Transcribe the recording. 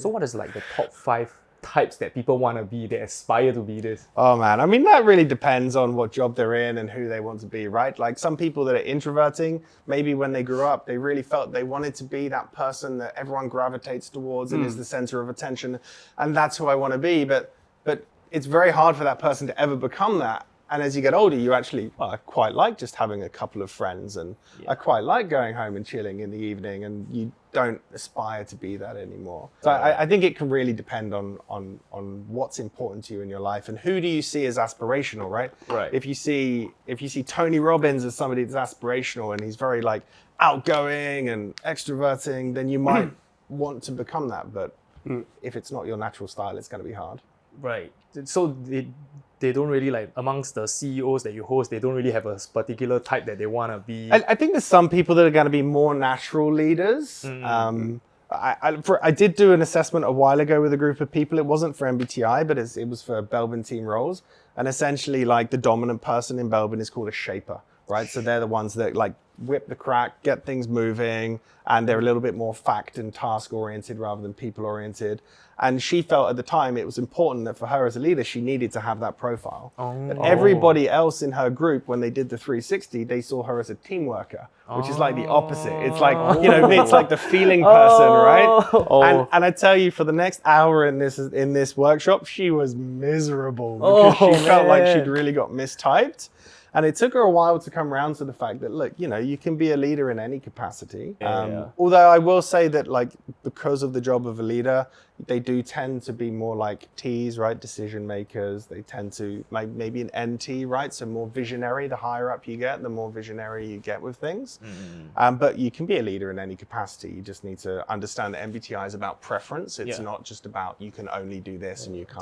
So what is like the top 5 types that people want to be, they aspire to be this? Oh man, I mean, that really depends on what job they're in and who they want to be, right? Like some people that are introverting, maybe when they grew up, they really felt they wanted to be that person that everyone gravitates towards and is the center of attention. And that's who I want to be. But it's very hard for that person to ever become that. And as you get older, you actually, well, I quite like just having a couple of friends, and I quite like going home and chilling in the evening, and you don't aspire to be that anymore. So I think it can really depend on what's important to you in your life and who do you see as aspirational, right? Right. If you see Tony Robbins as somebody that's aspirational and he's very like outgoing and extroverting, then you might want to become that. But if it's not your natural style, it's going to be hard. Right. So they don't really, like, amongst the CEOs that you host, they don't really have a particular type that they want to be. I think there's some people that are going to be more natural leaders. I did do an assessment a while ago with a group of people. It wasn't for MBTI, but it was for Belbin team roles. And essentially, like, the dominant person in Belbin is called a shaper, right? So they're the ones that like whip the crack, get things moving, and they're a little bit more fact and task oriented rather than people oriented. And she felt at the time it was important that for her as a leader, she needed to have that profile. But everybody else in her group, when they did the 360, they saw her as a team worker, which is like the opposite. It's like, you know, it's like the feeling person, right? And I tell you, for the next hour in this workshop, she was miserable because she felt like she'd really got mistyped. And it took her a while to come around to the fact that, look, you know, you can be a leader in any capacity. Although I will say that, like, because of the job of a leader, they do tend to be more like T's, right? Decision makers. They tend to, like, maybe an NT, right? So more visionary. The higher up you get, the more visionary you get with things. But you can be a leader in any capacity. You just need to understand that MBTI is about preference. It's not just about you can only do this and you can't.